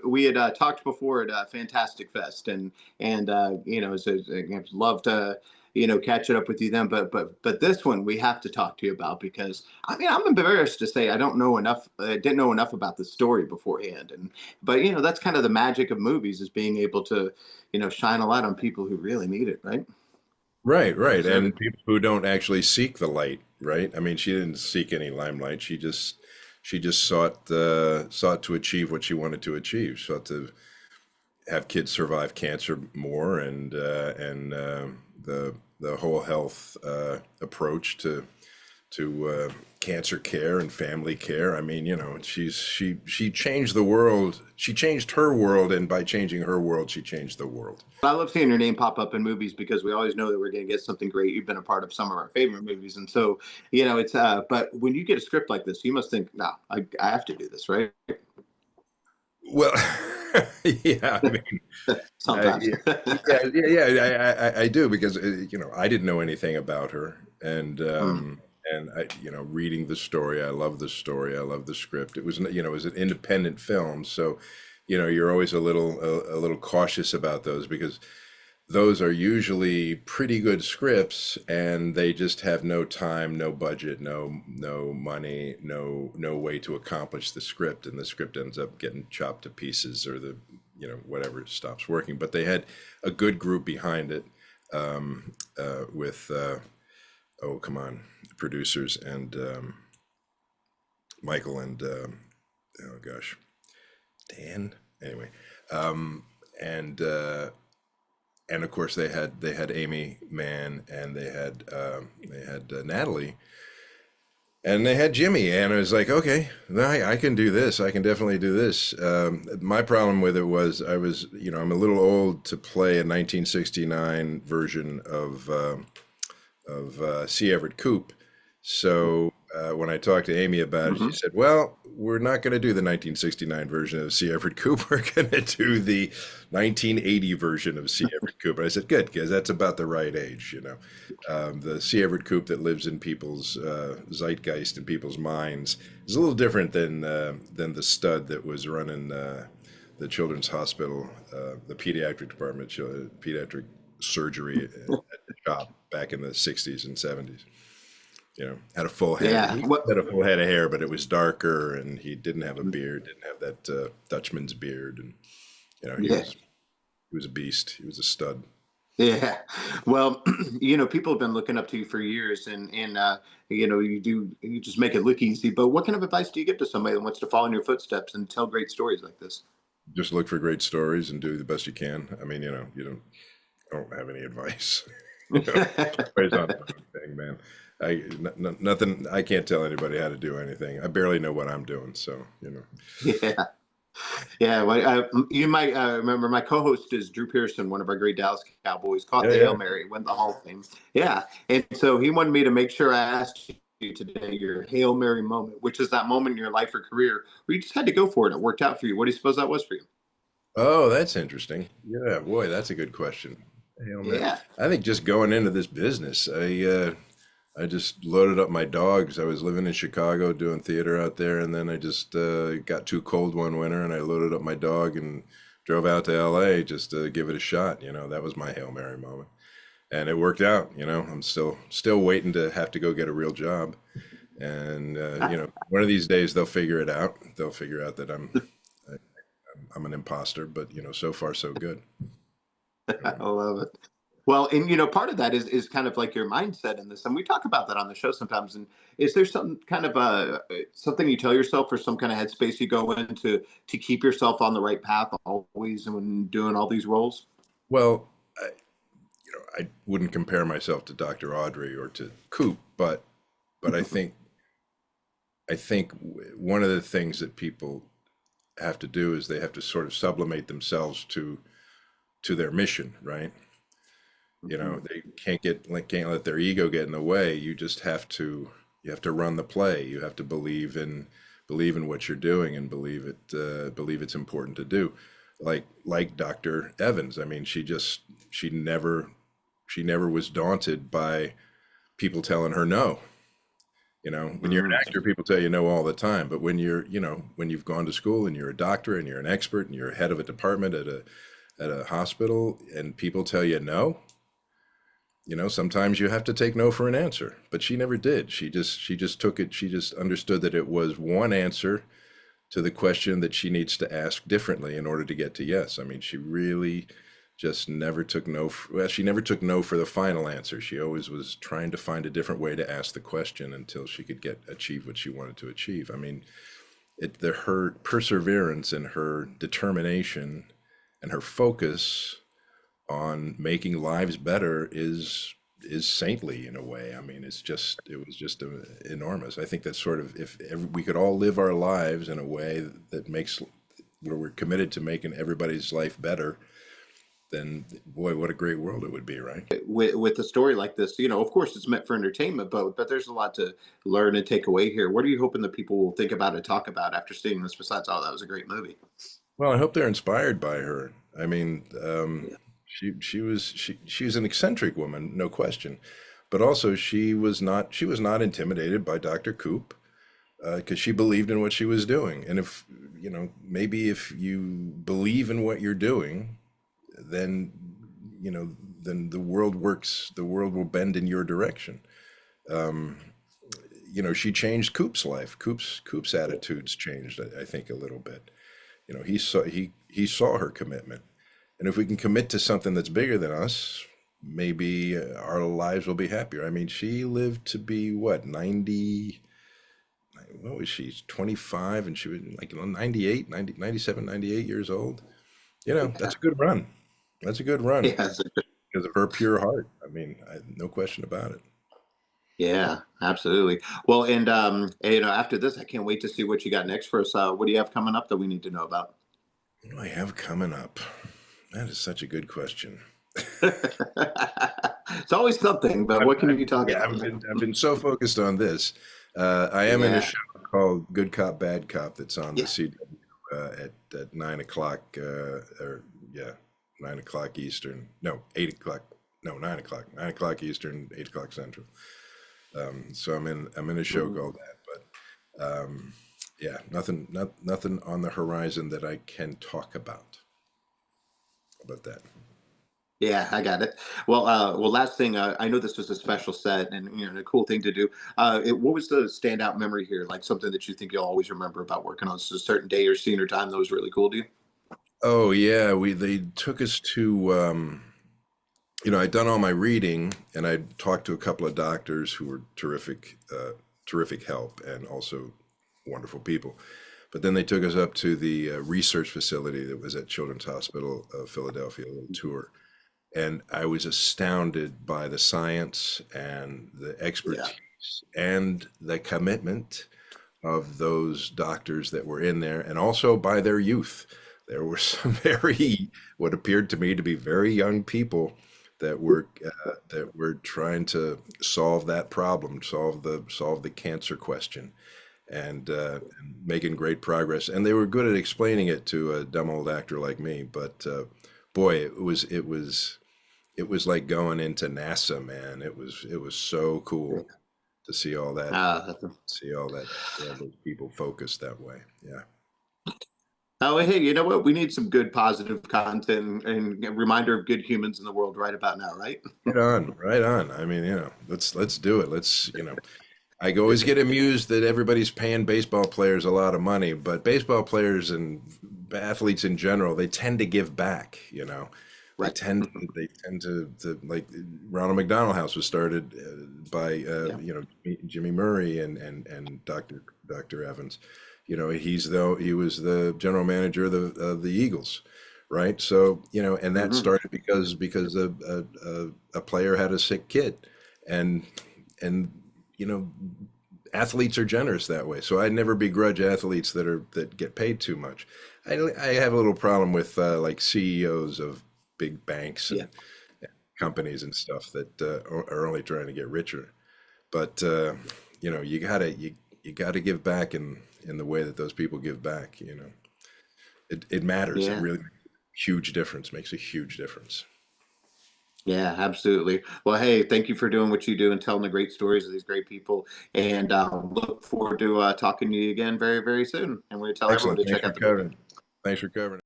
we had talked before at Fantastic Fest, I'd love to catch it up with you then. But this one we have to talk to you about because I mean I'm embarrassed to say I don't know enough. I didn't know enough about the story beforehand, and but that's kind of the magic of movies is being able to shine a light on people who really need it, right? Right, Who right. deserve it. And people who don't actually seek the light, right? I mean, she didn't seek any limelight. She just sought to achieve what she wanted to achieve. Sought to have kids survive cancer more, and the whole health approach to cancer care and family care. I mean, she changed the world. She changed her world, and by changing her world, she changed the world. I love seeing your name pop up in movies because we always know that we're going to get something great. You've been a part of some of our favorite movies, and so it's. But when you get a script like this, you must think, "No, I have to do this, right?" Well, yeah, I mean, Sometimes. yeah, I do because I didn't know anything about her, Mm. and reading the story, I love the story, I love the script. It was an independent film, so you're always a little cautious about those because those are usually pretty good scripts and they just have no time, no budget, no money, no way to accomplish the script, and the script ends up getting chopped to pieces, or the whatever stops working. But they had a good group behind it, with oh come on, producers, and Michael, and oh gosh, Dan, anyway, and of course they had Amy Mann, and they had Natalie, and they had Jimmy, and I was like, okay, I can do this. I can definitely do this. My problem with it was I'm a little old to play a 1969 version of C. Everett Koop. So when I talked to Amy about it, she Hmm. said, "Well, we're not going to do the 1969 version of C. Everett Koop. We're going to do the 1980 version of C. Everett Koop." And I said, "Good, because that's about the right age, you know." The C. Everett Koop that lives in people's zeitgeist and people's minds is a little different than the stud that was running the Children's Hospital, the pediatric department, pediatric surgery at the shop back in the 60s and 70s. Had a full head. Yeah. He What? had a full head of hair, but it was darker, and he didn't have a beard, didn't have that Dutchman's beard, and he Yeah. was a beast. He was a stud. Yeah. Well, people have been looking up to you for years, and you just make it look easy. But what kind of advice do you give to somebody that wants to follow in your footsteps and tell great stories like this? Just look for great stories and do the best you can. I mean, I don't have any advice. Always on the thing, man. Nothing. I can't tell anybody how to do anything. I barely know what I'm doing, so. Yeah. Yeah, well, you might remember my co-host is Drew Pearson, one of our great Dallas Cowboys, caught Yeah, the yeah. Hail Mary, went the Hall of Fame. Yeah, and so he wanted me to make sure I asked you today your Hail Mary moment, which is that moment in your life or career where you just had to go for it. It worked out for you. What do you suppose that was for you? Oh, that's interesting. Yeah, boy, that's a good question. Hail Mary. Yeah. I think just going into this business, I just loaded up my dogs. I was living in Chicago doing theater out there, and then I just got too cold one winter, and I loaded up my dog and drove out to LA just to give it a shot. That was my Hail Mary moment, and it worked out. I'm still waiting to have to go get a real job, and one of these days they'll figure it out. They'll figure out that I'm an imposter, but so far so good. I love it. Well, and part of that is kind of like your mindset in this, and we talk about that on the show sometimes. And is there some kind of something you tell yourself, or some kind of headspace you go into to keep yourself on the right path always when doing all these roles? Well, I wouldn't compare myself to Dr. Audrey or to Coop, but I think one of the things that people have to do is they have to sort of sublimate themselves to their mission, right? Mhm. They can't let their ego get in the way. You have to run the play. You have to believe in what you're doing, and believe it's important to do. Like Dr. Evans. I mean, she never was daunted by people telling her no. You know, when you're an Mm. actor, people tell you no all the time, but when you're, you know, when you've gone to school and you're a doctor and you're an expert and you're head of a department at a hospital and people tell you no, you know, sometimes you have to take no for an answer. But she never did. She just took it. She just understood that it was one answer to the question that she needs to ask differently in order to get to yes. I mean, she really just never took no. Well, she never took no for the final answer. She always was trying to find a different way to ask the question until she could get achieve what she wanted to achieve. I mean, her perseverance and her determination and her focus on making lives better is saintly in a way. I mean, it was just enormous. I think that's sort of if we could all live our lives in a way that makes where we're committed to making everybody's life better, then boy, what a great world it would be, right? With a story like this, of course it's meant for entertainment, but there's a lot to learn and take away here. What are you hoping that people will think about and talk about after seeing this? Besides, oh, that was a great movie. Well, I hope they're inspired by her. I mean, Yeah. she was an eccentric woman, no question, but also she was not intimidated by Dr. Coop because she believed in what she was doing. And if you know, maybe if you believe in what you're doing, then you know, then the world works. The world will bend in your direction. Um, you know, she changed Coop's life. Coop's attitudes changed, I think, a little bit. You know, he saw her commitment, and if we can commit to something that's bigger than us, maybe our lives will be happier. I mean, she lived to be what 90. What was she? 25, and she was like 98, 90, 97, 98 years old. You know, Yeah. that's a good run. That's a good run Yes. because of her pure heart. I mean, no question about it. Yeah, absolutely. Well, and after this, I can't wait to see what you got next for us. What do you have coming up that we need to know about? What do I have coming up? That is such a good question. It's always something, but what can you talk Yeah, about? I've been so focused on this. I am in a Yeah. show called Good Cop Bad Cop that's on the Yeah. CW at 9 o'clock. Or yeah, 9 o'clock Eastern. No, 8 o'clock. No, 9 o'clock. 9 o'clock Eastern, 8 o'clock Central. So I'm in a show Mhm. called that. But yeah, nothing on the horizon that I can talk about that. Yeah, I got it. Well, last thing, I know this was a special set and a cool thing to do. What was the standout memory here? Like something that you think you'll always remember about working on a certain day or scene or time that was really cool to you? Oh yeah, we they took us to you know, I'd done all my reading and I'd talked to a couple of doctors who were terrific help and also wonderful people. But then they took us up to the research facility that was at Children's Hospital of Philadelphia, a little tour. And I was astounded by the science and the Yeah. expertise and the commitment of those doctors that were in there, and also by their youth. There were some very, what appeared to me to be very young people that were trying to solve that problem, solve the cancer question, and making great progress. And they were good at explaining it to a dumb old actor like me. But boy, it was like going into NASA, man. It was so cool to That's see all those people focused that way. Yeah. Oh, hey, you know what? We need some good positive content and a reminder of good humans in the world right about now, right? Right on, right on. I mean, you know, let's do it. Let's, you know, I always get amused that everybody's paying baseball players a lot of money, but baseball players and athletes in general, they tend to give back, you know. Right. They tend to like Ronald McDonald House was started by Yeah. you know, Jimmy Murray and Dr. Evans. You know, he was the general manager of the Eagles, right? So, you know, and that Hmm. started because a player had a sick kid, and and you know, athletes are generous that way. So I never begrudge athletes that get paid too much. I have a little problem with like CEOs of big banks Yeah. and companies and stuff that are only trying to get richer. But you know, you gotta give back in the way that those people give back. You know, it matters. It Yeah. really makes a huge difference. Makes a huge difference. Yeah, absolutely. Well, hey, thank you for doing what you do and telling the great stories of these great people. And look forward to talking to you again very, very soon. And we tell everyone Excellent. to check out the movie. Thanks for covering.